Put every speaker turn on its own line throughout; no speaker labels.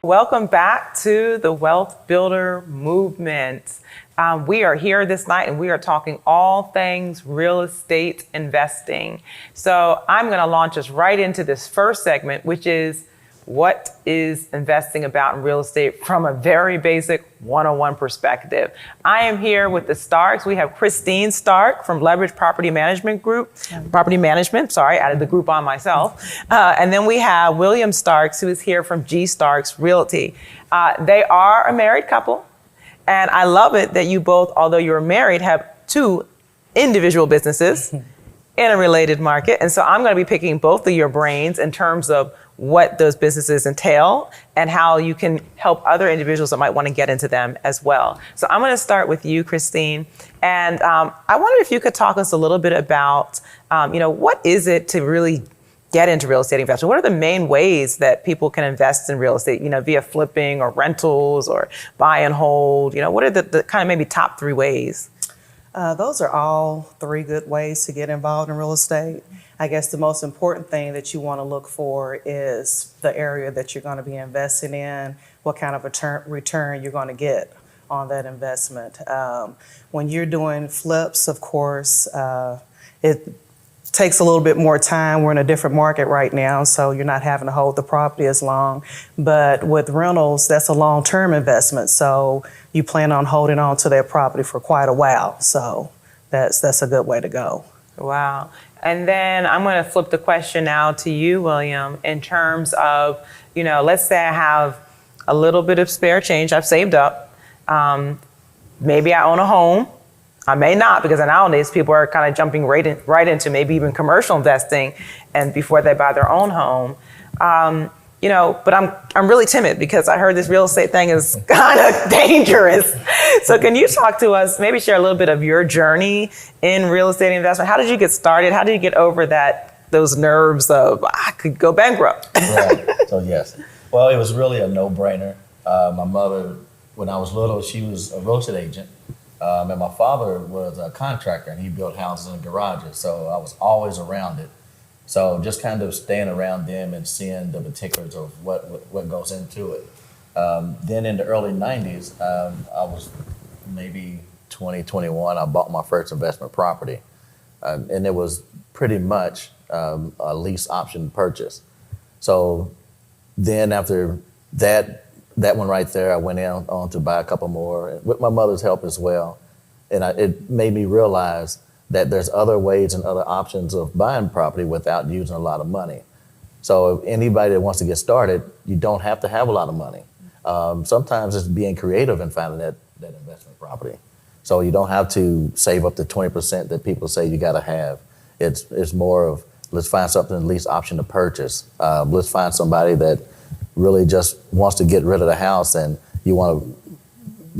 welcome back to the Wealth Builder Movement. We are here this night and we are talking all things real estate investing. So I'm going to launch us right into this first segment, which is what is investing about in real estate from a very basic 101 perspective. I am here with the Starks. We have Christine Stark from Leverage Property Management Group. Added the group on myself. And then we have William Starks, who is here from G Starks Realty. They are a married couple. And I love it that you both, although you're married, have two individual businesses in a related market. And so I'm going to be picking both of your brains in terms of what those businesses entail and how you can help other individuals that might want to get into them as well. So I'm going to start with you, Christine. And I wondered if you could talk us a little bit about, what is it to really get into real estate investing? What are the main ways that people can invest in real estate, via flipping or rentals or buy and hold? What are the kind of maybe top three ways?
Those are all three good ways to get involved in real estate. I guess the most important thing that you want to look for is the area that you're going to be investing in, what kind of return you're going to get on that investment. When you're doing flips, of course, it takes a little bit more time. We're in a different market right now, so you're not having to hold the property as long. But with rentals, that's a long-term investment, so you plan on holding on to that property for quite a while. So that's a good way to go.
Wow. And then I'm going to flip the question now to you, William, in terms of, let's say I have a little bit of spare change I've saved up. Maybe I own a home. I may not, because nowadays people are kind of jumping right into maybe even commercial investing and before they buy their own home. But I'm really timid because I heard this real estate thing is kind of dangerous. So can you talk to us, maybe share a little bit of your journey in real estate investment? How did you get started? How did you get over those nerves of I could go bankrupt?
Right. So yes. Well, it was really a no-brainer. My mother, when I was little, she was a real estate agent. And my father was a contractor and he built houses and garages. So I was always around it. So just kind of staying around them and seeing the particulars of what goes into it. Then in the early 90s, I was maybe 20, 21, I bought my first investment property. And it was pretty much a lease option purchase. So then after that one right there, I went on to buy a couple more with my mother's help as well. And it made me realize that there's other ways and other options of buying property without using a lot of money. So if anybody that wants to get started, you don't have to have a lot of money. Sometimes it's being creative and finding that investment property. So you don't have to save up to 20% that people say you gotta have. It's more of, let's find something at least option to purchase. Let's find somebody that really just wants to get rid of the house and you wanna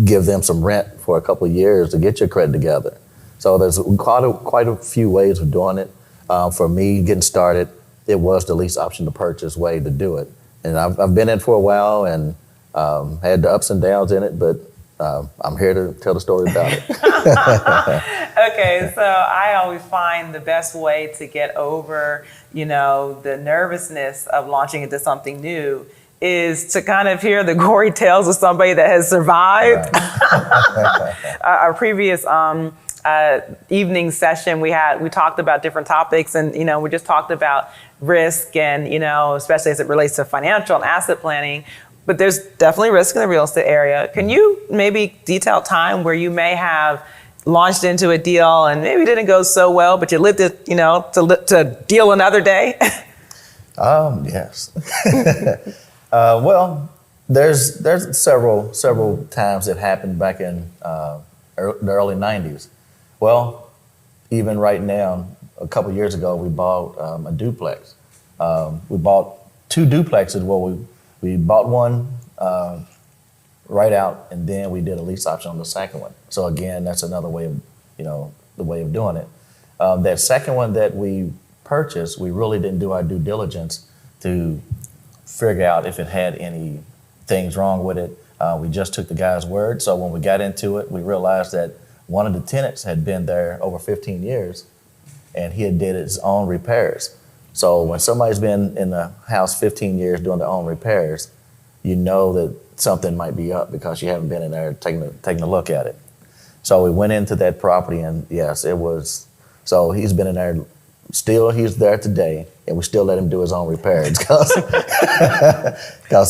give them some rent for a couple of years to get your credit together. So there's quite a few ways of doing it. For me, getting started, it was the least option to purchase way to do it. And I've been in for a while and had the ups and downs in it, but I'm here to tell the story about it.
Okay, so I always find the best way to get over, the nervousness of launching into something new is to kind of hear the gory tales of somebody that has survived. Right. Our previous evening session we talked about different topics and we just talked about risk and especially as it relates to financial and asset planning, but there's definitely risk in the real estate area. Can you maybe detail time where you may have launched into a deal and maybe didn't go so well, but you lived it to deal another day?
Yes. Well, there's several times that happened back in the early 90s. Well, even right now, a couple years ago, we bought a duplex. We bought two duplexes. Well, we bought one right out, and then we did a lease option on the second one. So again, that's another way of, the way of doing it. That second one that we purchased, we really didn't do our due diligence to figure out if it had any things wrong with it. We just took the guy's word. So when we got into it, we realized that one of the tenants had been there over 15 years and he had did his own repairs. So when somebody's been in the house 15 years doing their own repairs, you know that something might be up because you haven't been in there taking a look at it. So we went into that property, and yes, it was. So he's been in there. Still, he's there today, and we still let him do his own repairs because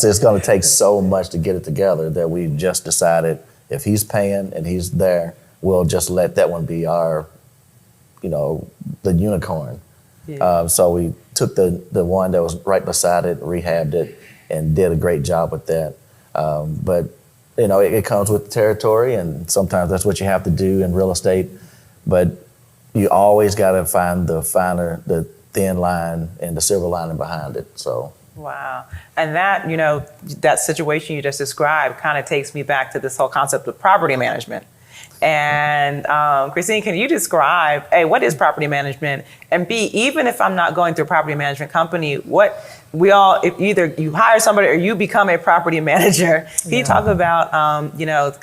it's going to take so much to get it together that we just decided if he's paying and he's there, we'll just let that one be our, the unicorn.
Yeah.
So we took the one that was right beside it, rehabbed it, and did a great job with that. But it comes with the territory, and sometimes that's what you have to do in real estate. But you always got to find the thin line and the silver lining behind it. So.
Wow. And that, that situation you just described kind of takes me back to this whole concept of property management. And Christine, can you describe, A, what is property management? And B, even if I'm not going through a property management company, if either you hire somebody or you become a property manager, can you talk about,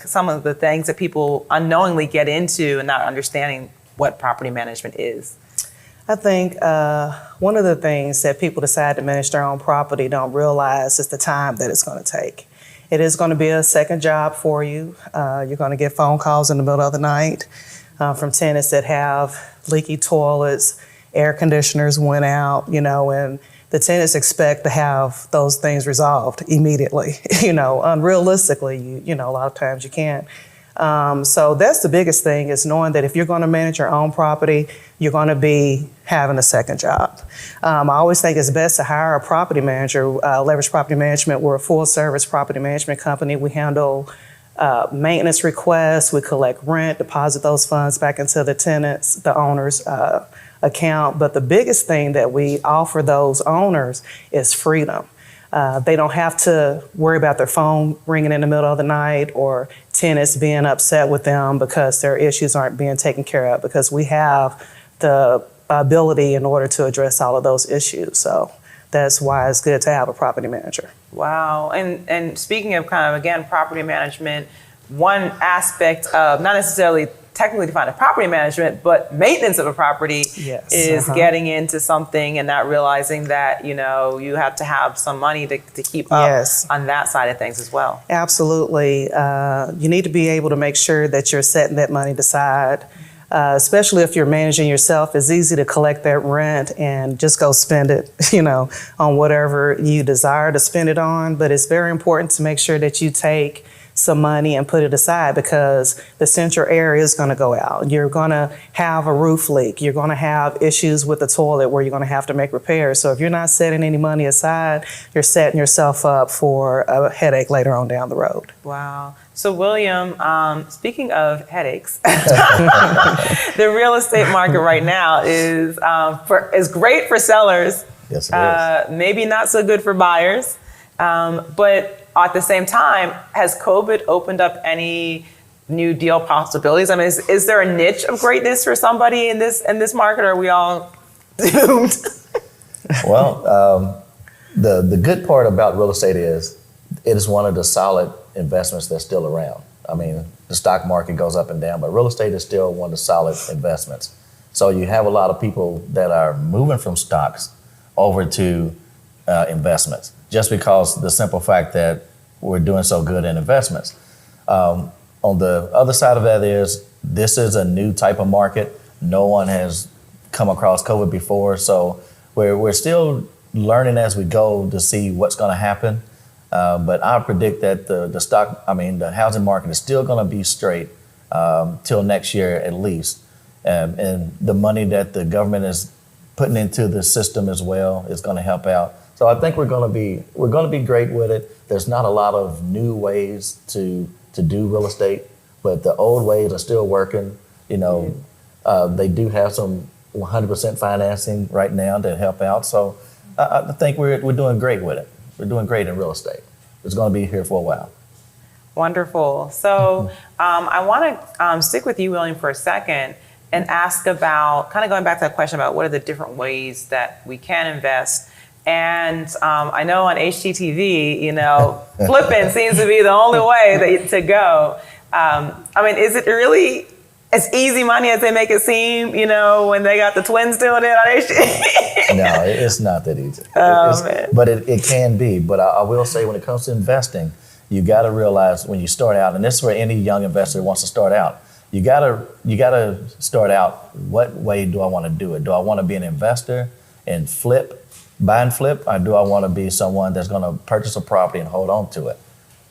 some of the things that people unknowingly get into and not understanding what property management is?
I think one of the things that people decide to manage their own property don't realize is the time that it's going to take. It is going to be a second job for you. You're going to get phone calls in the middle of the night from tenants that have leaky toilets, air conditioners went out, and the tenants expect to have those things resolved immediately. Unrealistically, a lot of times you can't. So that's the biggest thing, is knowing that if you're going to manage your own property, you're going to be having a second job. I always think it's best to hire a property manager. Leverage Property Management, we're a full-service property management company. We handle maintenance requests, we collect rent, deposit those funds back into the tenants, the owner's account. But the biggest thing that we offer those owners is freedom. They don't have to worry about their phone ringing in the middle of the night or tenants being upset with them because their issues aren't being taken care of, because we have the ability in order to address all of those issues. So that's why it's good to have a property manager.
Wow. And speaking of kind of, again, property management, one aspect of not necessarily technically defined as property management, but maintenance of a property is getting into something and not realizing that, you have to have some money to keep up on that side of things as well.
Absolutely. You need to be able to make sure that you're setting that money aside, especially if you're managing yourself. It's easy to collect that rent and just go spend it, on whatever you desire to spend it on. But it's very important to make sure that you take some money and put it aside, because the central area is going to go out. You're going to have a roof leak. You're going to have issues with the toilet where you're going to have to make repairs. So if you're not setting any money aside, you're setting yourself up for a headache later on down the road.
Wow. So William, speaking of headaches, the real estate market right now is great for sellers.
Yes, it is.
Maybe not so good for buyers. But at the same time, has COVID opened up any new deal possibilities? I mean, is there a niche of greatness for somebody in this market, or are we all doomed?
Well, the good part about real estate is it is one of the solid investments that's still around. I mean, the stock market goes up and down, but real estate is still one of the solid investments. So you have a lot of people that are moving from stocks over to investments, just because the simple fact that we're doing so good in investments. On the other side of that this is a new type of market. No one has come across COVID before, so we're still learning as we go to see what's going to happen. But I predict that the housing market is still going to be straight till next year at least. And the money that the government is putting into the system as well is going to help out. So I think we're going to be great with it. There's not a lot of new ways to do real estate, but the old ways are still working. They do have some 100% financing right now that help out. So I think we're doing great with it. We're doing great in real estate. It's going to be here for a while.
Wonderful. So I want to stick with you, William, for a second and ask about, kind of going back to that question about what are the different ways that we can invest. And I know on HGTV, flipping seems to be the only way to go. Is it really as easy money as they make it seem, when they got the twins doing it.
No, it's not that easy.
Man.
But it can be. But I will say when it comes to investing, you got to realize when you start out, and this is where any young investor wants to start out, you gotta start out, what way do I want to do it? Do I want to be an investor and buy and flip, or do I want to be someone that's going to purchase a property and hold on to it?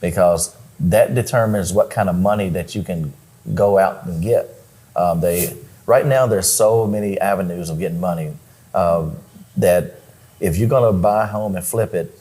Because that determines what kind of money that you can go out and get. Right now, there's so many avenues of getting money that if you're going to buy a home and flip it,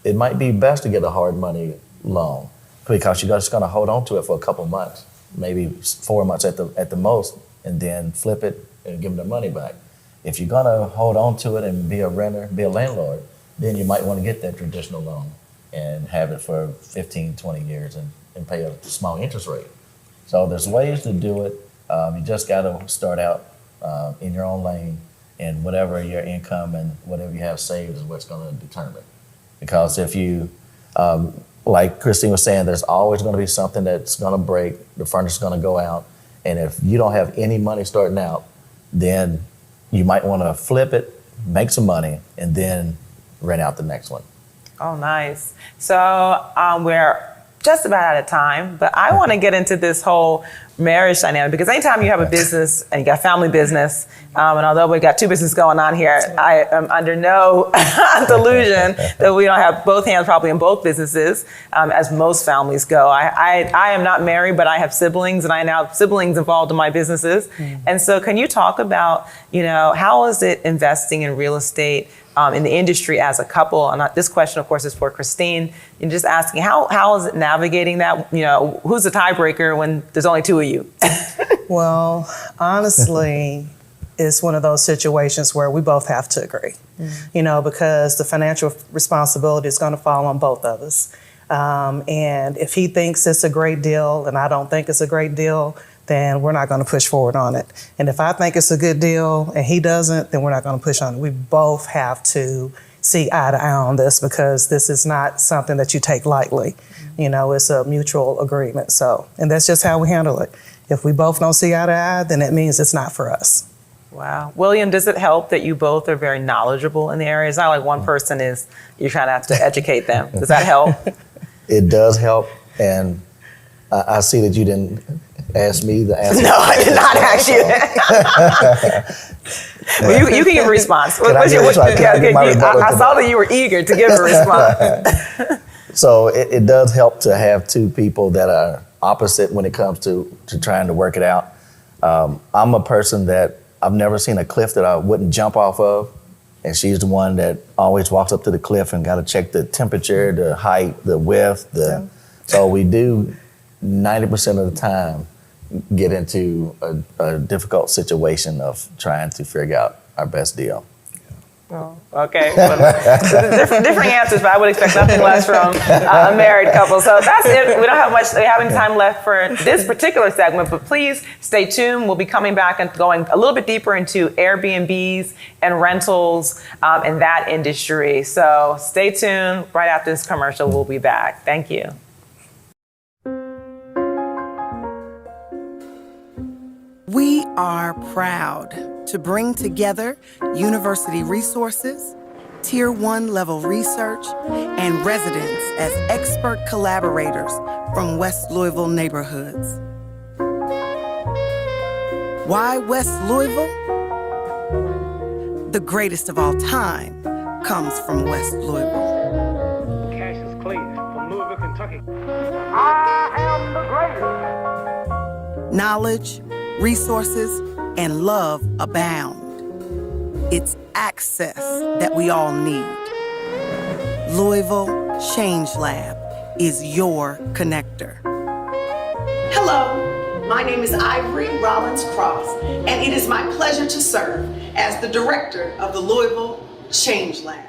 it might be best to get a hard money loan because you're just going to hold on to it for a couple months, maybe 4 months at the most, and then flip it and give them the money back. If you're going to hold on to it and be a renter, be a landlord, then you might want to get that traditional loan and have it for 15, 20 years and pay a small interest rate. So there's ways to do it. You just got to start out in your own lane, and whatever your income and whatever you have saved is what's going to determine. Because if you, like Christine was saying, there's always going to be something that's going to break, the furniture's going to go out, and if you don't have any money starting out, then you might want to flip it, make some money, and then rent out the next one.
Oh, nice. So we're just about out of time, but I want to get into this whole marriage dynamic, because anytime you have a business and you got family business, and although we got two businesses going on here, I am under no delusion that we don't have both hands probably in both businesses, as most families go. I am not married, but I have siblings, and I now have siblings involved in my businesses. And so can you talk about, how is it investing in real estate in the industry as a couple? And this question, of course, is for Christine. And just asking, how is it navigating that? Who's the tiebreaker when there's only two of you?
Well, honestly, it's one of those situations where we both have to agree, because the financial responsibility is going to fall on both of us. And if he thinks it's a great deal and I don't think it's a great deal, then we're not going to push forward on it. And if I think it's a good deal and he doesn't, then we're not going to push on it. We both have to see eye to eye on this, because this is not something that you take lightly. It's a mutual agreement. So, and that's just how we handle it. If we both don't see eye to eye, then it means it's not for us.
Wow. William, does it help that you both are very knowledgeable in the area? It's not like one person you're trying to have to educate them. Does that help?
It does help. And I see that you didn't ask me to answer.
No, I did not ask you that. Well, you can give a response. I saw that you were eager to give a response.
So it does help to have two people that are opposite when it comes to trying to work it out. I'm a person that I've never seen a cliff that I wouldn't jump off of. And she's the one that always walks up to the cliff and got to check the temperature, the height, the width. So we do 90% of the time get into a difficult situation of trying to figure out our best deal.
Oh, okay. Well, different answers, but I would expect nothing less from a married couple. So that's it. We don't have much. We have any time left for this particular segment, but please stay tuned. We'll be coming back and going a little bit deeper into Airbnbs and rentals in that industry. So stay tuned. Right after this commercial, we'll be back. Thank you.
We are proud to bring together university resources, Tier 1 level research, and residents as expert collaborators from West Louisville neighborhoods. Why West Louisville? The greatest of all time comes from West Louisville.
Cassius Clay from Louisville, Kentucky.
I am the greatest.
Knowledge, resources, and love abound. It's access that we all need. Louisville Change Lab is your connector.
Hello, my name is Ivory Rollins Cross, and it is my pleasure to serve as the director of the Louisville Change Lab.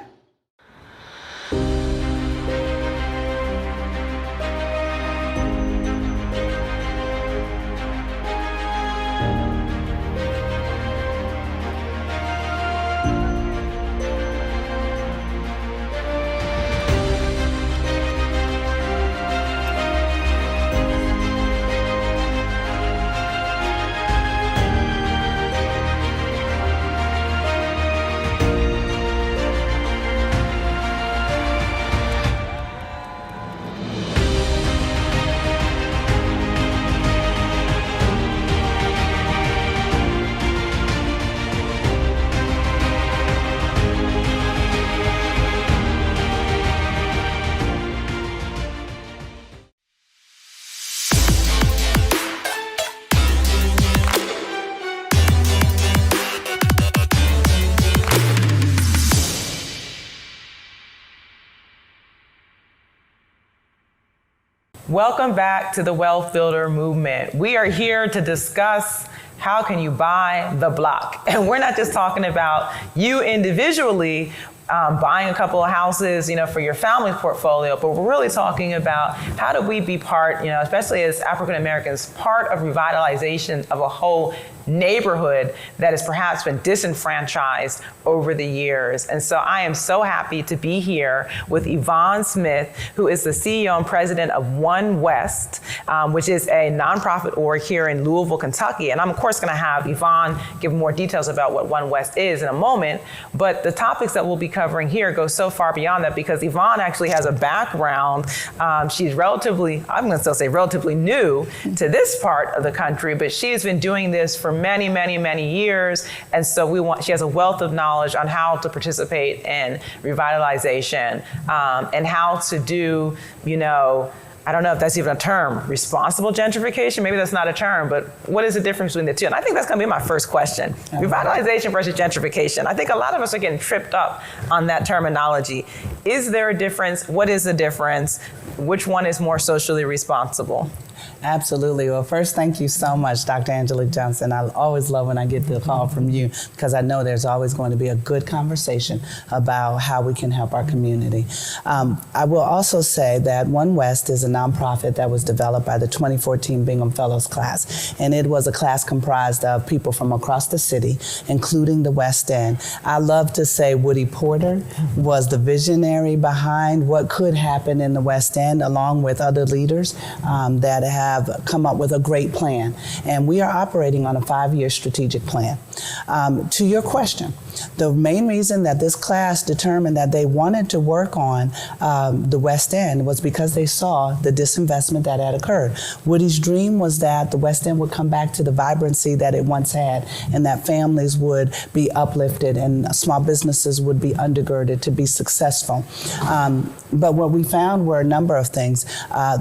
Welcome back to the Wealth Builder Movement. We are here to discuss how can you buy the block? And we're not just talking about you individually buying a couple of houses, for your family portfolio, but we're really talking about how do we be part, especially as African Americans, part of revitalization of a whole neighborhood that has perhaps been disenfranchised over the years. And so I am so happy to be here with Yvonne Smith, who is the CEO and president of One West, which is a nonprofit org here in Louisville, Kentucky. And I'm of course gonna have Yvonne give more details about what One West is in a moment, but the topics that we'll be covering here go so far beyond that because Yvonne actually has a background. She's relatively, I'm gonna still say relatively new to this part of the country, but she's been doing this for many, many, many years. And so she has a wealth of knowledge on how to participate in revitalization and how to do, I don't know if that's even a term, responsible gentrification. Maybe that's not a term, but what is the difference between the two? And I think that's gonna be my first question. Revitalization versus gentrification. I think a lot of us are getting tripped up on that terminology. Is there a difference? What is the difference? Which one is more socially responsible?
Absolutely. Well, first, thank you so much, Dr. Angelique Johnson. I always love when I get the call from you because I know there's always going to be a good conversation about how we can help our community. I will also say that One West is a nonprofit that was developed by the 2014 Bingham Fellows class, and it was a class comprised of people from across the city, including the West End. I love to say Woody Porter was the visionary behind what could happen in the West End, along with other leaders that have come up with a great plan. And we are operating on a 5-year strategic plan. To your question, the main reason that this class determined that they wanted to work on the West End was because they saw the disinvestment that had occurred. Woody's dream was that the West End would come back to the vibrancy that it once had, and that families would be uplifted and small businesses would be undergirded to be successful. But what we found were a number of things.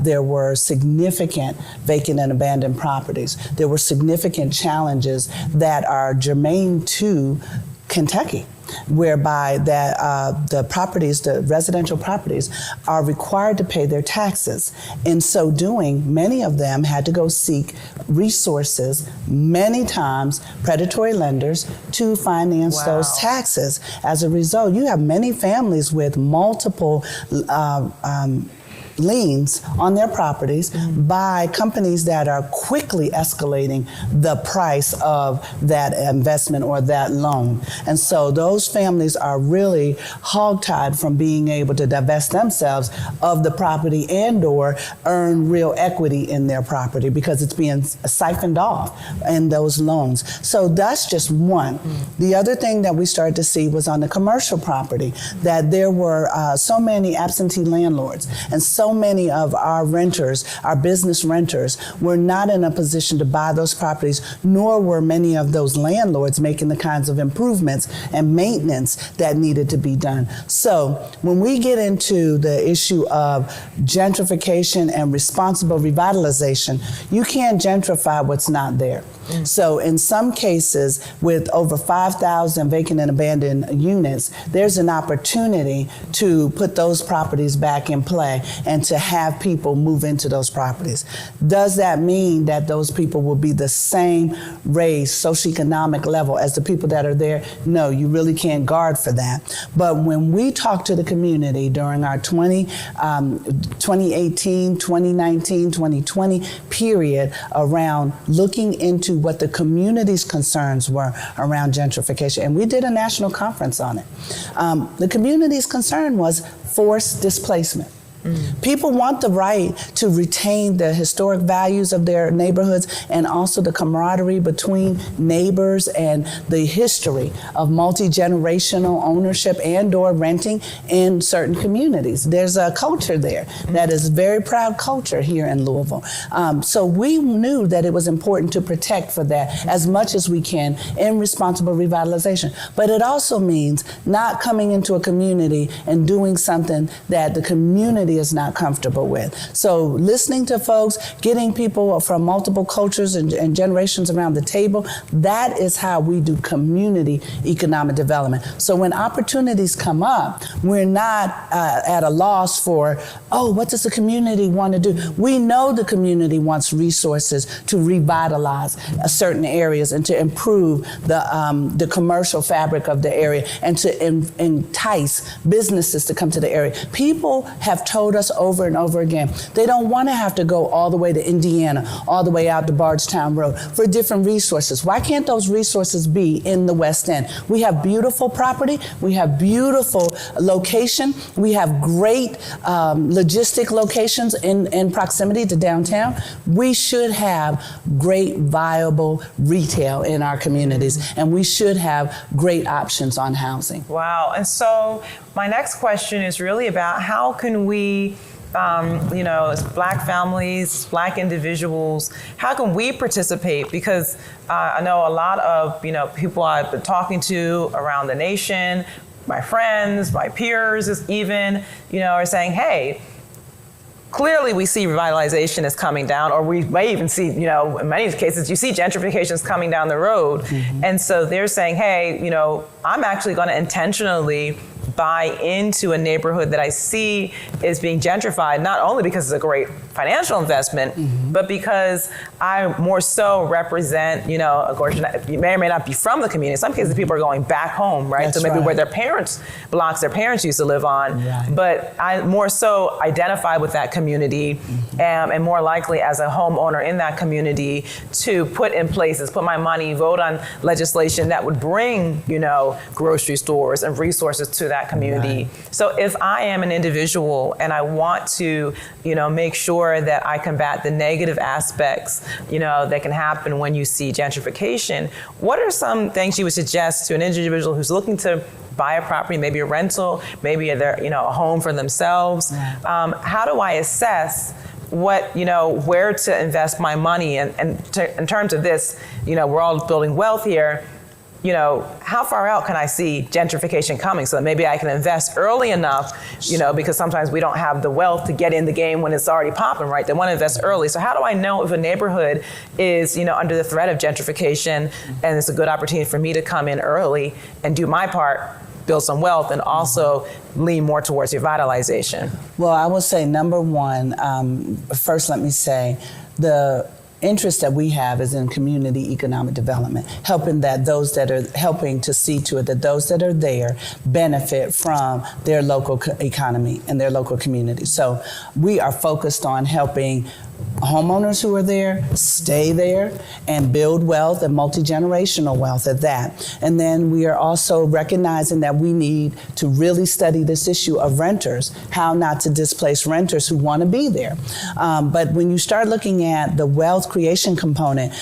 There were significant vacant and abandoned properties. There were significant challenges that are germane to Kentucky, whereby the residential properties are required to pay their taxes. In so doing, many of them had to go seek resources, many times predatory lenders, to finance those taxes. As a result, you have many families with multiple liens on their properties by companies that are quickly escalating the price of that investment or that loan. And so those families are really hogtied from being able to divest themselves of the property and or earn real equity in their property because it's being siphoned off in those loans. So that's just one. The other thing that we started to see was on the commercial property, that there were so many absentee landlords and so many of our renters, our business renters, were not in a position to buy those properties, nor were many of those landlords making the kinds of improvements and maintenance that needed to be done. So when we get into the issue of gentrification and responsible revitalization, you can't gentrify what's not there. So in some cases, with over 5,000 vacant and abandoned units, there's an opportunity to put those properties back in play and to have people move into those properties. Does that mean that those people will be the same raised socioeconomic level as the people that are there? No, you really can't guard for that. But when we talk to the community during our 2018, 2019, 2020 period around looking into what the community's concerns were around gentrification, and we did a national conference on it. The community's concern was forced displacement. People want the right to retain the historic values of their neighborhoods and also the camaraderie between neighbors and the history of multi-generational ownership and or renting in certain communities. There's a culture there that is very proud culture here in Louisville. So we knew that it was important to protect for that as much as we can in responsible revitalization. But it also means not coming into a community and doing something that the community community is not comfortable with. So listening to folks, getting people from multiple cultures and generations around the table, that is how we do community economic development. So when opportunities come up, we're not at a loss for, what does the community want to do? We know the community wants resources to revitalize certain areas and to improve the commercial fabric of the area and to entice businesses to come to the area. People have told us over and over again, they don't want to have to go all the way to Indiana, all the way out to Bardstown Road for different resources. Why can't those resources be in the West End? We have beautiful property, we have beautiful location, we have great logistic locations in proximity to downtown. We should have great viable retail in our communities, and we should have great options on housing.
Wow. And so my next question is really about how can we, as Black families, Black individuals, how can we participate? Because I know a lot of, people I've been talking to around the nation, my friends, my peers even, are saying, hey, clearly we see revitalization is coming down, or we may even see, in many cases, you see gentrification is coming down the road. Mm-hmm. And so they're saying, hey, I'm actually going to intentionally buy into a neighborhood that I see is being gentrified, not only because it's a great financial investment, mm-hmm. but because I more so represent, of course, you may or may not be from the community. In some cases, people are going back home, right?
That's
so maybe
right.
where their parents used to live on. Right. But I more so identify with that community, mm-hmm. And more likely as a homeowner in that community to put my money, vote on legislation that would bring, grocery stores and resources to that community. Right. So if I am an individual and I want to, make sure that I combat the negative aspects, that can happen when you see gentrification, what are some things you would suggest to an individual who's looking to buy a property, maybe a rental, maybe a home for themselves? Right. How do I assess where to invest my money? And in terms of this, we're all building wealth here. How far out can I see gentrification coming so that maybe I can invest early enough, because sometimes we don't have the wealth to get in the game when it's already popping, right? They want to invest early. So how do I know if a neighborhood is, under the threat of gentrification and it's a good opportunity for me to come in early and do my part, build some wealth, and also lean more towards revitalization?
Well, I will say, number one, first let me say, the interest that we have is in community economic development, helping to see to it that those that are there benefit from their local economy and their local community. So we are focused on helping homeowners who are there stay there and build wealth and multi-generational wealth at that. And then we are also recognizing that we need to really study this issue of renters, how not to displace renters who want to be there. But when you start looking at the wealth creation component,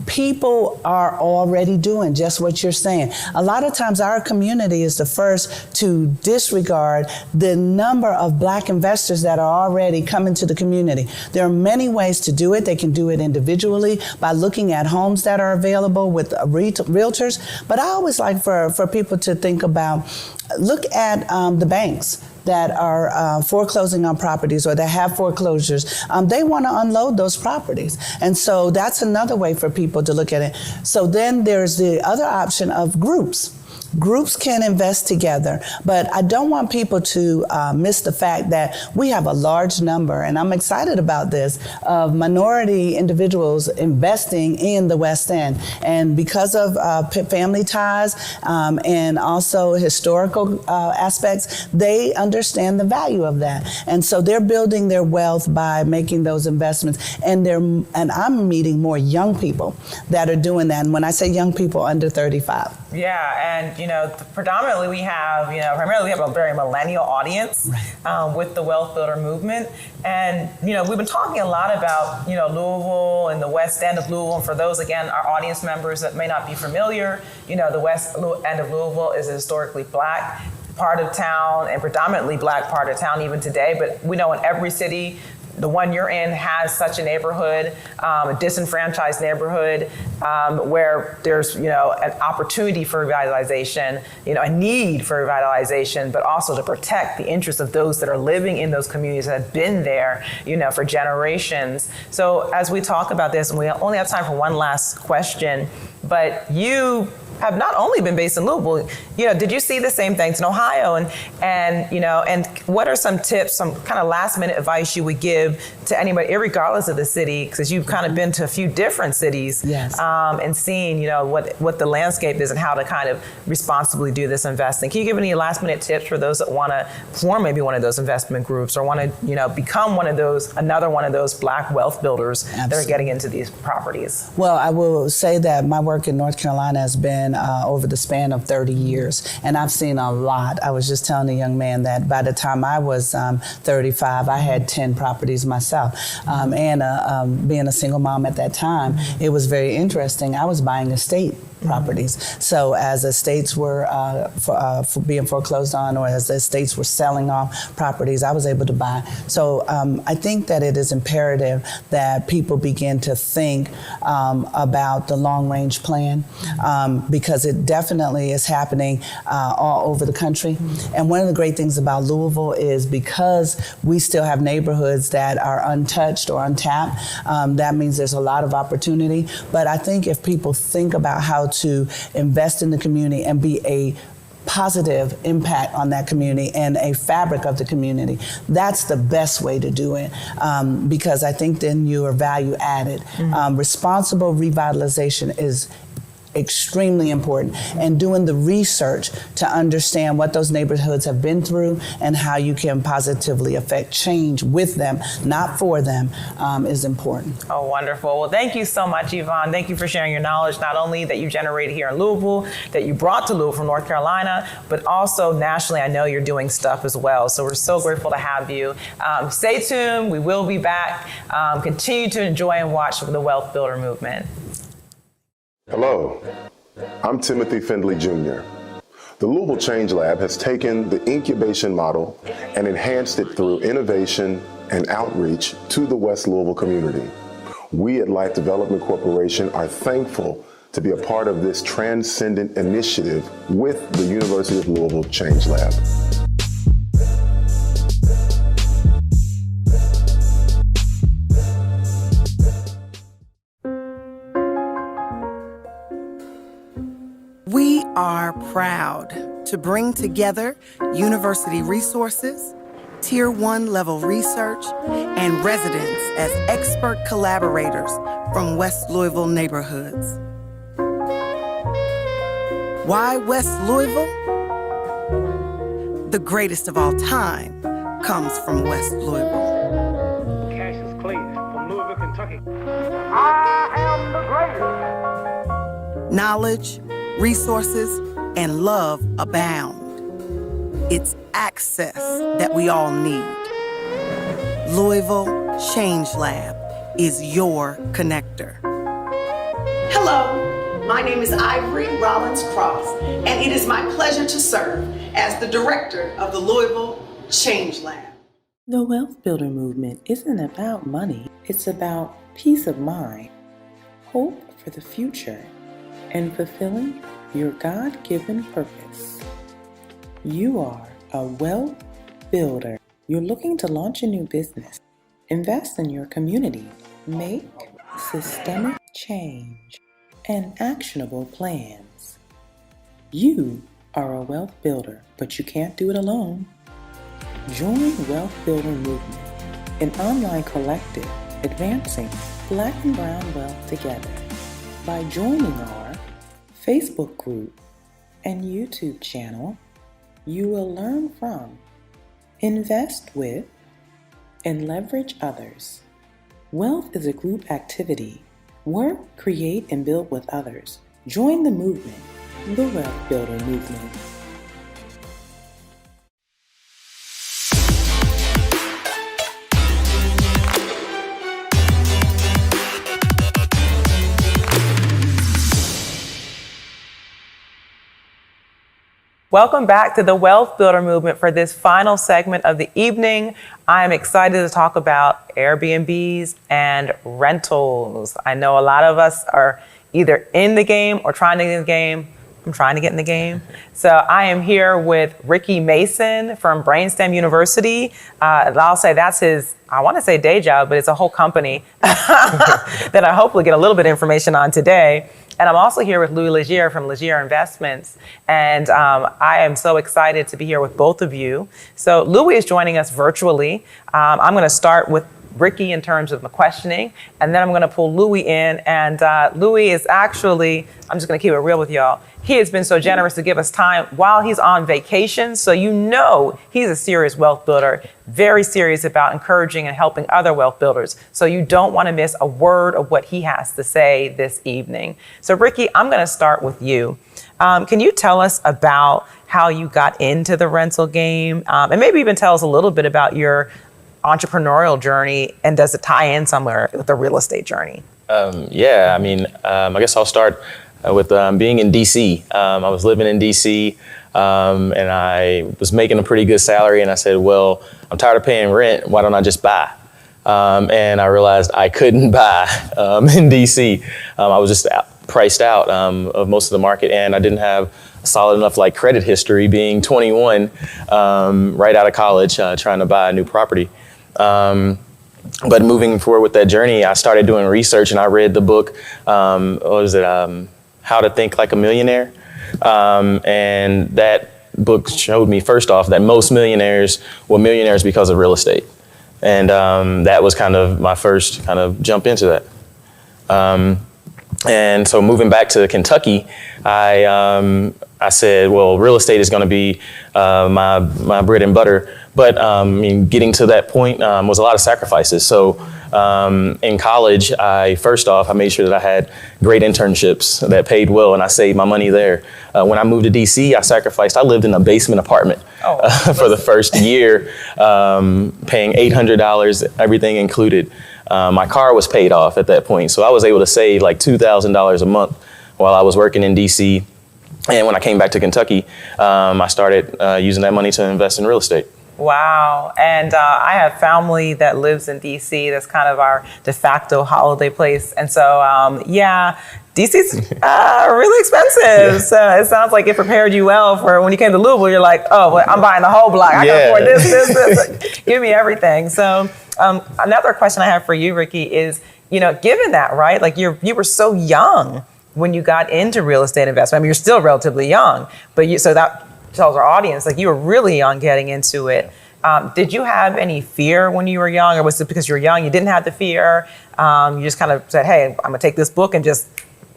people are already doing just what you're saying. A lot of times our community is the first to disregard the number of Black investors that are already coming to the community. There are many ways to do it. They can do it individually by looking at homes that are available with realtors. But I always like for people to think about, look at the banks that are foreclosing on properties or that have foreclosures. They want to unload those properties. And so that's another way for people to look at it. So then there's the other option of groups. Groups can invest together, but I don't want people to miss the fact that we have a large number, and I'm excited about this, of minority individuals investing in the West End. And because of family ties and also historical aspects, they understand the value of that. And so they're building their wealth by making those investments. And I'm meeting more young people that are doing that. And when I say young people, under 35.
Yeah, and predominantly we have, primarily we have a very millennial audience with the Wealth Builder movement. And, we've been talking a lot about, Louisville and the West End of Louisville. And for those, again, our audience members that may not be familiar, the West End of Louisville is a historically Black part of town and predominantly Black part of town even today. But we know in every city, the one you're in has such a neighborhood, a disenfranchised neighborhood, where there's, an opportunity for revitalization, a need for revitalization, but also to protect the interests of those that are living in those communities that have been there, for generations. So as we talk about this, and we only have time for one last question, but you have not only been based in Louisville, did you see the same things in Ohio? And what are some tips, some kind of last minute advice you would give to anybody, irregardless of the city, because you've kind of been to a few different cities,
yes,
and seen, what the landscape is and how to kind of responsibly do this investing. Can you give any last minute tips for those that want to form maybe one of those investment groups or want to, become another one of those Black wealth builders that are getting into these properties?
Well, I will say that my work in North Carolina has been over the span of 30 years, and I've seen a lot. I was just telling a young man that by the time I was 35, I had 10 properties myself. And being a single mom at that time, it was very interesting. I was buying estate properties. So as estates were for being foreclosed on, or as the estates were selling off properties, I was able to buy. So I think that it is imperative that people begin to think about the long-range plan, because it definitely is happening all over the country. And one of the great things about Louisville is because we still have neighborhoods that are untouched or untapped, that means there's a lot of opportunity. But I think if people think about how to invest in the community and be a positive impact on that community and a fabric of the community, that's the best way to do it, because I think then you are value added. Responsible revitalization is extremely important, and doing the research to understand what those neighborhoods have been through and how you can positively affect change with them, not for them, is important.
Oh, wonderful. Well, thank you so much, Yvonne. Thank you for sharing your knowledge, not only that you generated here in Louisville, that you brought to Louisville from North Carolina, but also nationally. I know you're doing stuff as well. So we're so grateful to have you. Stay tuned. We will be back. Continue to enjoy and watch the Wealth Builder movement.
Hello, I'm Timothy Findley Jr. The Louisville Change Lab has taken the incubation model and enhanced it through innovation and outreach to the West Louisville community. We at Life Development Corporation are thankful to be a part of this transcendent initiative with the University of Louisville Change Lab.
We are proud to bring together university resources, Tier 1 level research, and residents as expert collaborators from West Louisville neighborhoods. Why West Louisville? The greatest of all time comes from West Louisville.
Cassius Clay from Louisville, Kentucky.
I am the greatest.
Knowledge, resources, and love abound. It's access that we all need. Louisville Change Lab is your connector.
Hello, my name is Ivory Rollins Cross, and it is my pleasure to serve as the director of the Louisville Change Lab.
The Wealth Builder movement isn't about money, it's about peace of mind, hope for the future, and fulfilling your God-given purpose. You are a wealth builder. You're looking to launch a new business, invest in your community, make systemic change, and actionable plans. You are a wealth builder, but you can't do it alone. Join Wealth Builder Movement, an online collective advancing Black and brown wealth together. By joining our Facebook group and YouTube channel, you will learn from, invest with, and leverage others. Wealth is a group activity. Work, create, and build with others. Join the movement, the Wealth Builder movement.
Welcome back to the Wealth Builder Movement. For this final segment of the evening, I am excited to talk about Airbnbs and rentals. I know a lot of us are either in the game or trying to get in the game. I'm trying to get in the game. So I am here with Ricky Mason from Brainstem University. And I'll say that's his, I want to say day job, but it's a whole company that I hopefully get a little bit of information on today. And I'm also here with Louis Legier from Legier Investments. And I am so excited to be here with both of you. So Louis is joining us virtually. I'm going to start with Ricky in terms of the questioning, and then I'm going to pull Louis in. And Louis is actually, I'm just going to keep it real with y'all. He has been so generous to give us time while he's on vacation. So you know he's a serious wealth builder, very serious about encouraging and helping other wealth builders. So you don't want to miss a word of what he has to say this evening. So Ricky, I'm going to start with you. Can you tell us about how you got into the rental game, and maybe even tell us a little bit about your entrepreneurial journey, and does it tie in somewhere with the real estate journey?
I guess I'll start with being in DC. I was living in DC, and I was making a pretty good salary, and I said, well, I'm tired of paying rent, why don't I just buy? And I realized I couldn't buy in DC. I was just priced out of most of the market, and I didn't have a solid enough credit history, being 21, right out of college, trying to buy a new property. But moving forward with that journey, I started doing research, and I read the book, How to Think Like a Millionaire. And that book showed me, first off, that most millionaires were millionaires because of real estate. And that was kind of my first kind of jump into that. And so moving back to Kentucky, I said, well, real estate is going to be my bread and butter. But getting to that point was a lot of sacrifices. So in college, I made sure that I had great internships that paid well, and I saved my money there. When I moved to DC, I lived in a basement apartment for the first year, paying $800, everything included. My car was paid off at that point, so I was able to save like $2,000 a month while I was working in DC. And when I came back to Kentucky, I started using that money to invest in real estate.
Wow. And I have family that lives in DC. That's kind of our de facto holiday place. And so, DC's really expensive. Yeah. So it sounds like it prepared you well for when you came to Louisville. You're like, oh, well, I'm buying the whole block. I can afford this. Give me everything. So another question I have for you, Ricky, is, given that, right? Like you were so young when you got into real estate investment. I mean, you're still relatively young, but so that tells our audience, like, you were really young getting into it. Did you have any fear when you were young, or was it because you were young, you didn't have the fear? You just kind of said, hey, I'm gonna take this book and just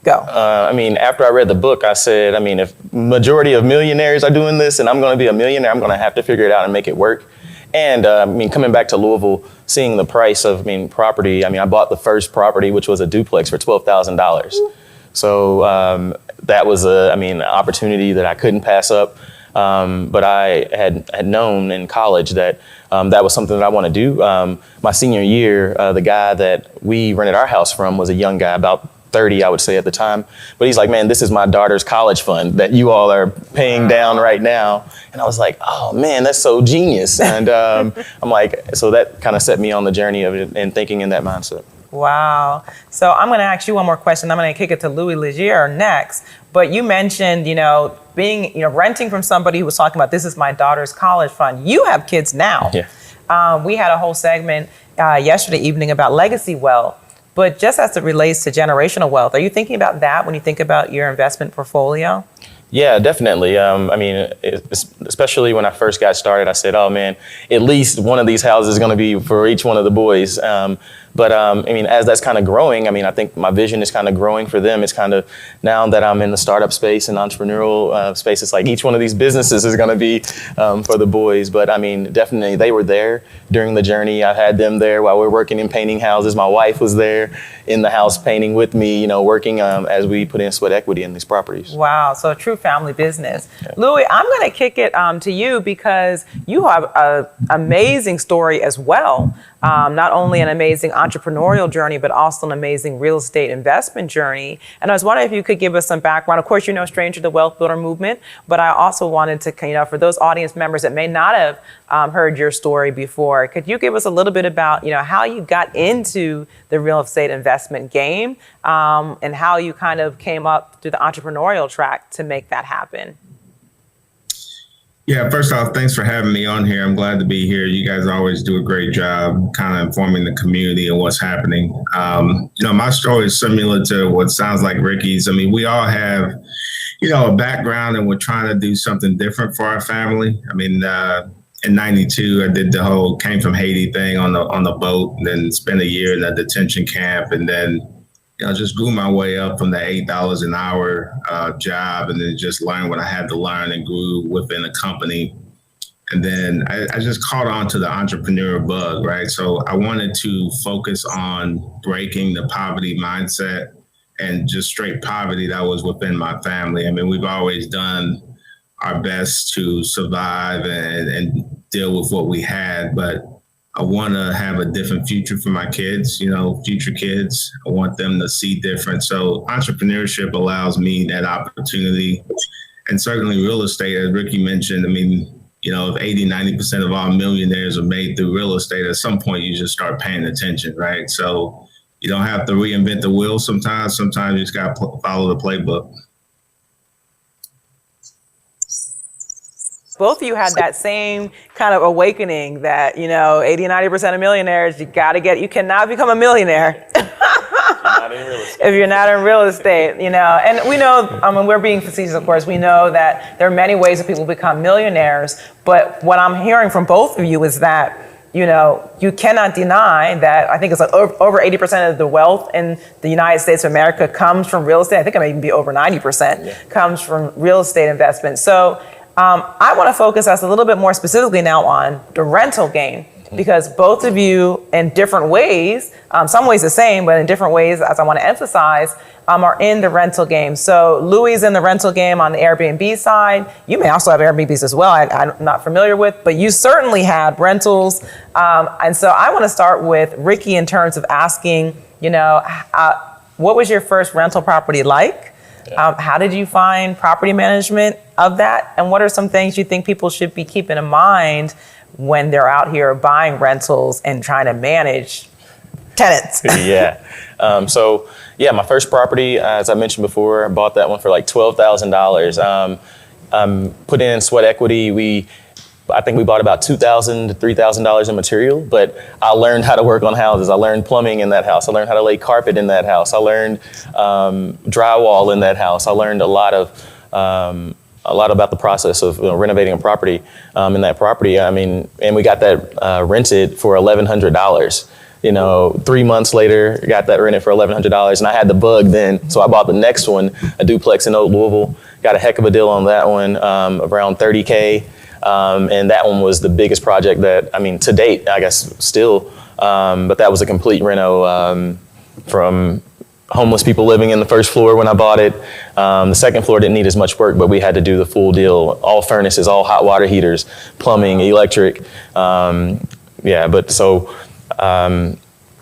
go.
After I read the book, I said, if majority of millionaires are doing this and I'm gonna be a millionaire, I'm gonna have to figure it out and make it work. And coming back to Louisville, seeing the price of property, I bought the first property, which was a duplex, for $12,000. So that was an opportunity that I couldn't pass up. But I had known in college that that was something that I want to do. My senior year, the guy that we rented our house from was a young guy, about 30, I would say at the time. But he's like, man, this is my daughter's college fund that you all are paying down right now. And I was like, oh man, that's so genius. And I'm like, so that kind of set me on the journey of it and thinking in that mindset.
Wow. So I'm going to ask you one more question. I'm going to kick it to Louis Legier next. But you mentioned, being, renting from somebody who was talking about, this is my daughter's college fund. You have kids now. Yeah. We had a whole segment yesterday evening about legacy wealth, but just as it relates to generational wealth, are you thinking about that when you think about your investment portfolio?
Yeah, definitely. Especially when I first got started, I said, oh man, at least one of these houses is going to be for each one of the boys. But as that's kind of growing, I think my vision is kind of growing for them. It's kind of, now that I'm in the startup space and entrepreneurial space, it's like each one of these businesses is going to be for the boys. But definitely they were there during the journey. I had them there while we were working in painting houses. My wife was there in the house painting with me, working as we put in sweat equity in these properties.
Wow. So a true family business. Yeah. Louis, I'm going to kick it to you because you have an amazing story as well. not only an amazing entrepreneurial journey, but also an amazing real estate investment journey. And I was wondering if you could give us some background. Of course, you're no stranger to the Wealth Builder movement, but I also wanted to, for those audience members that may not have heard your story before, could you give us a little bit about, how you got into the real estate investment game, and how you kind of came up through the entrepreneurial track to make that happen?
Yeah, first off, thanks for having me on here. I'm glad to be here. You guys always do a great job kind of informing the community of what's happening. My story is similar to what sounds like Ricky's. I mean, we all have, a background, and we're trying to do something different for our family. I mean, in '92, I did the whole came from Haiti thing on the boat, and then spent a year in a detention camp, and then just grew my way up from the $8 an hour job, and then just learned what I had to learn and grew within a company. And then I just caught on to the entrepreneur bug, right? So I wanted to focus on breaking the poverty mindset and just straight poverty that was within my family. I mean, we've always done our best to survive and deal with what we had, but I want to have a different future for my kids, future kids. I want them to see different. So entrepreneurship allows me that opportunity. And certainly real estate, as Ricky mentioned, I mean, if 80-90% of all millionaires are made through real estate, at some point you just start paying attention, right? So you don't have to reinvent the wheel sometimes. Sometimes you just got to follow the playbook.
Both of you had that same kind of awakening that, 80-90% of millionaires, you cannot become a millionaire if you're not in real estate, And we know, we're being facetious, of course, we know that there are many ways that people become millionaires. But what I'm hearing from both of you is that, you cannot deny that I think it's like over 80% of the wealth in the United States of America comes from real estate. I think it may even be over 90% comes from real estate investment. So I want to focus us a little bit more specifically now on the rental game, because both of you in different ways, some ways the same, but in different ways, as I want to emphasize, are in the rental game. So Louis is in the rental game on the Airbnb side. You may also have Airbnbs as well, I'm not familiar with, but you certainly had rentals. And so I want to start with Ricky in terms of asking, what was your first rental property like? How did you find property management of that? And what are some things you think people should be keeping in mind when they're out here buying rentals and trying to manage tenants?
My first property, as I mentioned before, I bought that one for like $12,000. Put in sweat equity. I think we bought about $2,000 to $3,000 in material, but I learned how to work on houses. I learned plumbing in that house. I learned how to lay carpet in that house. I learned drywall in that house. I learned a lot about the process of renovating a property in that property. I mean, and we got that rented for $1,100. 3 months later, got that rented for $1,100, and I had the bug then, so I bought the next one, a duplex in Old Louisville. Got a heck of a deal on that one, around $30K. And that one was the biggest project to date, I guess, still. But that was a complete reno from homeless people living in the first floor when I bought it. The second floor didn't need as much work, but we had to do the full deal, all furnaces, all hot water heaters, plumbing, electric.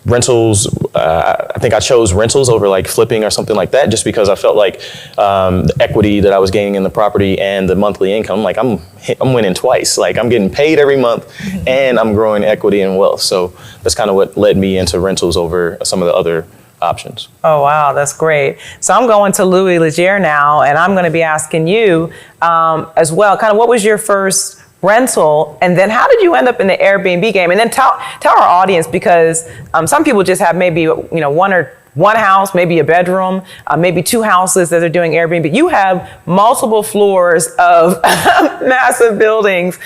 Rentals, I think I chose rentals over like flipping or something like that, just because I felt like the equity that I was gaining in the property and the monthly income, like I'm winning twice. Like I'm getting paid every month and I'm growing equity and wealth. So that's kind of what led me into rentals over some of the other options.
Oh, wow, that's great. So I'm going to Louis Legier now, and I'm going to be asking you as well, kind of what was your first rental, and then how did you end up in the Airbnb game? And then tell our audience, because some people just have maybe one house, maybe a bedroom, maybe two houses that they're doing Airbnb. You have multiple floors of massive buildings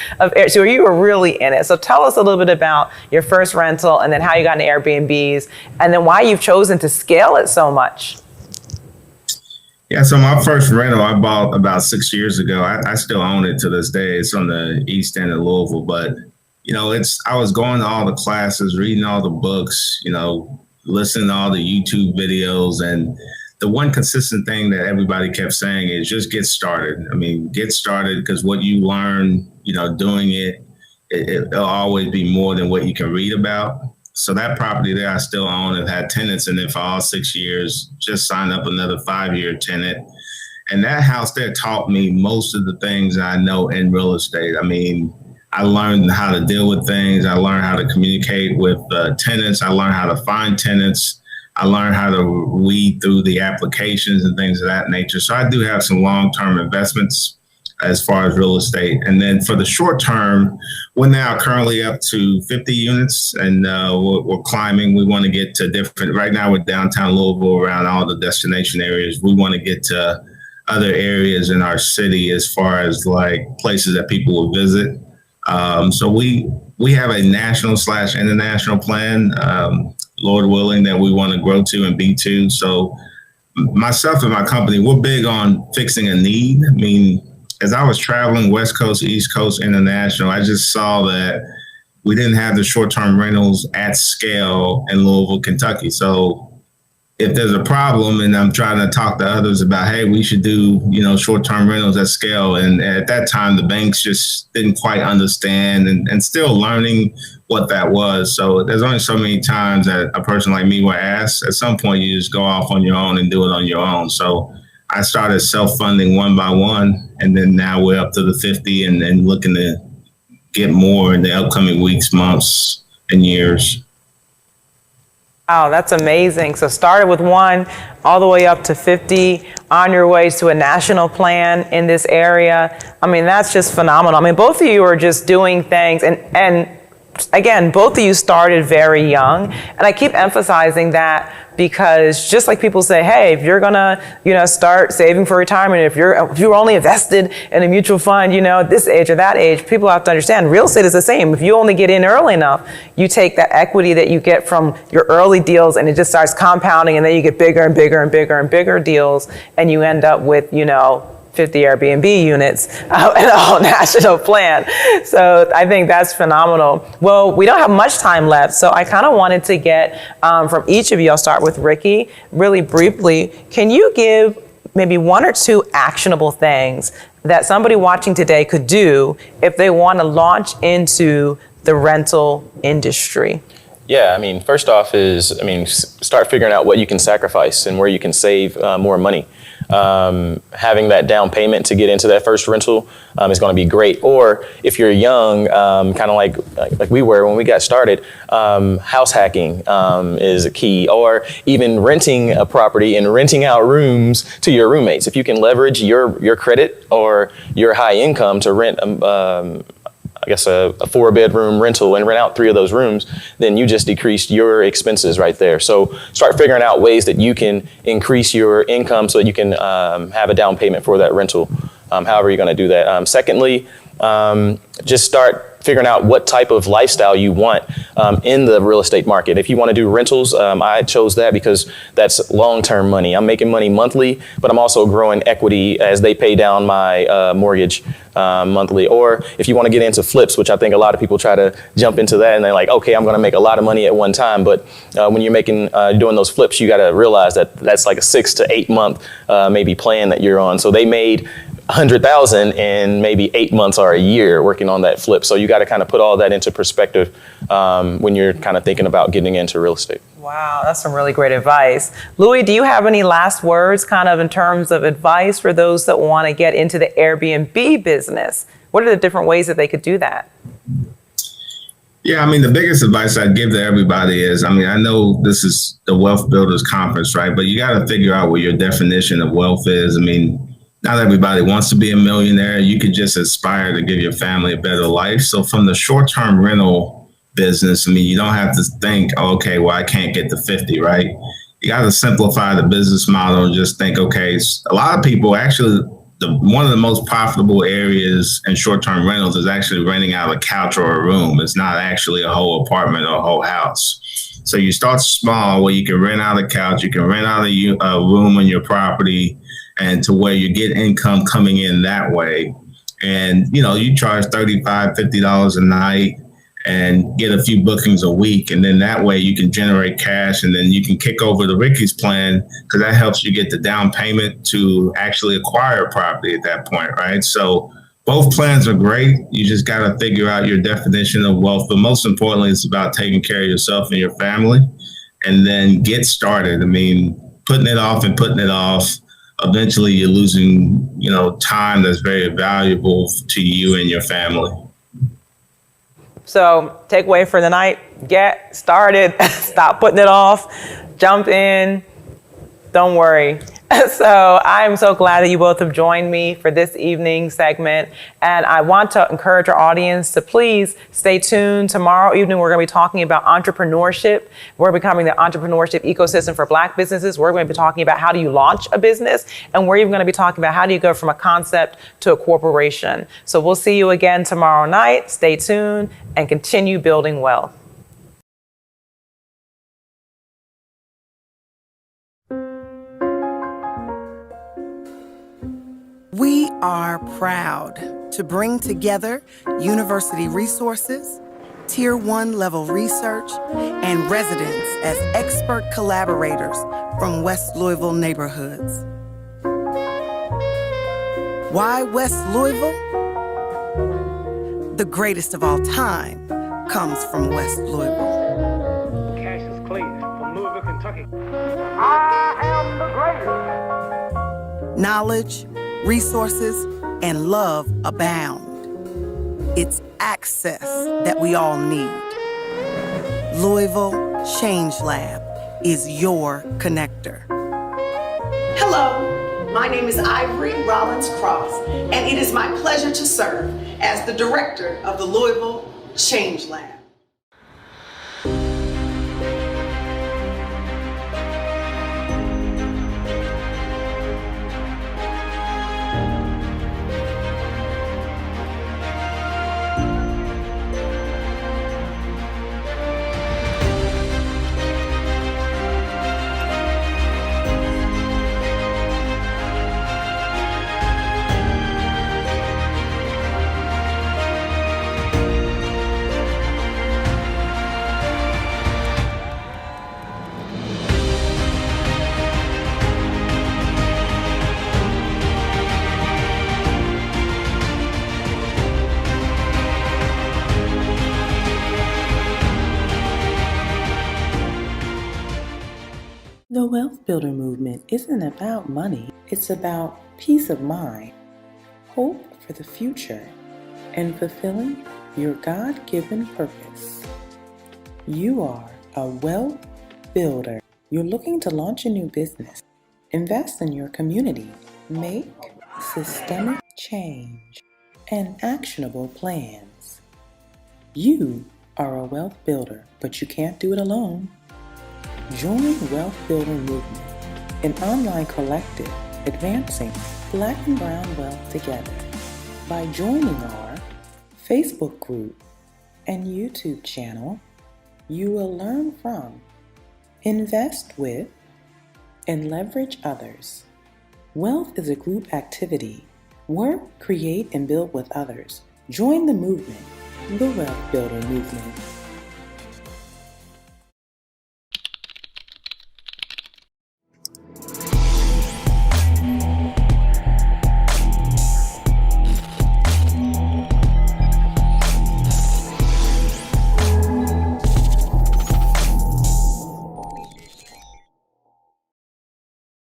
so you were really in it. So tell us a little bit about your first rental, and then how you got into Airbnbs, and then why you've chosen to scale it so much.
Yeah, so my first rental I bought about 6 years ago. I still own it to this day. It's on the east end of Louisville, but I was going to all the classes, reading all the books, listening to all the YouTube videos, and the one consistent thing that everybody kept saying is just get started. I mean, get started, because what you learn, doing it'll always be more than what you can read about. So that property there I still own and had tenants in it for all 6 years, just signed up another 5-year tenant. And that house there taught me most of the things I know in real estate. I mean, I learned how to deal with things. I learned how to communicate with tenants. I learned how to find tenants. I learned how to weed through the applications and things of that nature. So I do have some long-term investments as far as real estate. And then for the short term, we're now currently up to 50 units and we're climbing. We want to get to different, right now we're downtown Louisville around all the destination areas. We want to get to other areas in our city as far as like places that people will visit. So we have a national/international plan, Lord willing, that we want to grow to and be to. So myself and my company, we're big on fixing a need. I mean, as I was traveling West Coast, East Coast, international, I just saw that we didn't have the short-term rentals at scale in Louisville, Kentucky. So if there's a problem and I'm trying to talk to others about, hey, we should do, short-term rentals at scale. And at that time, the banks just didn't quite understand and still learning what that was. So there's only so many times that a person like me will ask. At some point, you just go off on your own and do it on your own. So I started self-funding one by one, and then now we're up to the 50 and looking to get more in the upcoming weeks, months, and years.
Wow, that's amazing. So started with 1 all the way up to 50 on your way to a national plan in this area. I mean, that's just phenomenal. I mean, both of you are just doing things and again, both of you started very young. And I keep emphasizing that because just like people say, hey, if you're gonna, start saving for retirement, if you're only invested in a mutual fund, this age or that age, people have to understand real estate is the same. If you only get in early enough, you take that equity that you get from your early deals and it just starts compounding, and then you get bigger and bigger and bigger and bigger deals, and you end up with, 50 Airbnb units and a whole national plan. So I think that's phenomenal. Well, we don't have much time left, so I kind of wanted to get from each of you, I'll start with Ricky, really briefly. Can you give maybe 1 or 2 actionable things that somebody watching today could do if they want to launch into the rental industry?
Yeah, I mean, first off start figuring out what you can sacrifice and where you can save more money. Having that down payment to get into that first rental is going to be great. Or if you're young, kind of like we were when we got started, house hacking is a key. Or even renting a property and renting out rooms to your roommates. If you can leverage your credit or your high income to rent a 4-bedroom rental and rent out 3 of those rooms, then you just decreased your expenses right there. So start figuring out ways that you can increase your income so that you can have a down payment for that rental, however you're going to do that. Secondly, just start figuring out what type of lifestyle you want in the real estate market. If you want to do rentals, I chose that because that's long-term money. I'm making money monthly, but I'm also growing equity as they pay down my mortgage monthly. Or if you want to get into flips, which I think a lot of people try to jump into that and they're like, okay, I'm going to make a lot of money at one time. But when you're doing those flips, you got to realize that that's like a 6 to 8 month maybe plan that you're on. So they made 100,000 in maybe 8 months or a year working on that flip. So you got to kind of put all that into perspective when you're kind of thinking about getting into real estate.
Wow, that's some really great advice. Louis, do you have any last words kind of in terms of advice for those that want to get into the Airbnb business? What are the different ways that they could do that?
Yeah, I mean, the biggest advice I'd give to everybody is, I know this is the Wealth Builders Conference, right? But you got to figure out what your definition of wealth is. I mean, not everybody wants to be a millionaire. You could just aspire to give your family a better life. So from the short-term rental business, you don't have to think, okay, well, I can't get to 50, right? You got to simplify the business model and just think, okay, a lot of people actually, one of the most profitable areas in short-term rentals is actually renting out a couch or a room. It's not actually a whole apartment or a whole house. So you start small where you can rent out a couch, you can rent out a room on your property, and to where you get income coming in that way. And, you charge $35, $50 a night and get a few bookings a week. And then that way you can generate cash, and then you can kick over to Ricky's plan because that helps you get the down payment to actually acquire a property at that point, right? So Both plans are great. You just got to figure out your definition of wealth. But most importantly, it's about taking care of yourself and your family and then get started. I mean, putting it off and putting it off, eventually you're losing, time that's very valuable to you and your family.
So takeaway for the night, get started, stop putting it off, jump in, don't worry. So I'm so glad that you both have joined me for this evening segment. And I want to encourage our audience to please stay tuned. Tomorrow evening, we're going to be talking about entrepreneurship. We're becoming the entrepreneurship ecosystem for Black businesses. We're going to be talking about how do you launch a business. And we're even going to be talking about how do you go from a concept to a corporation. So we'll see you again tomorrow night. Stay tuned and continue building wealth.
We are proud to bring together university resources, Tier 1 level research, and residents as expert collaborators from West Louisville neighborhoods. Why West Louisville? The greatest of all time comes from West Louisville.
Cassius Clay from Louisville, Kentucky.
I am the greatest.
Knowledge, resources, and love abound. It's access that we all need. Louisville Change Lab is your connector.
Hello, my name is Ivory Rollins Cross, and it is my pleasure to serve as the director of the Louisville Change Lab.
The Wealth Builder movement isn't about money, it's about peace of mind, hope for the future, and fulfilling your God-given purpose. You are a wealth builder. You're looking to launch a new business, invest in your community, make systemic change, and actionable plans. You are a wealth builder, but you can't do it alone. Join Wealth Builder Movement, an online collective advancing Black and brown wealth together. By joining our Facebook group and YouTube channel, you will learn from, invest with, and leverage others. Wealth is a group activity. Work, create, and build with others. Join the movement, the Wealth Builder Movement.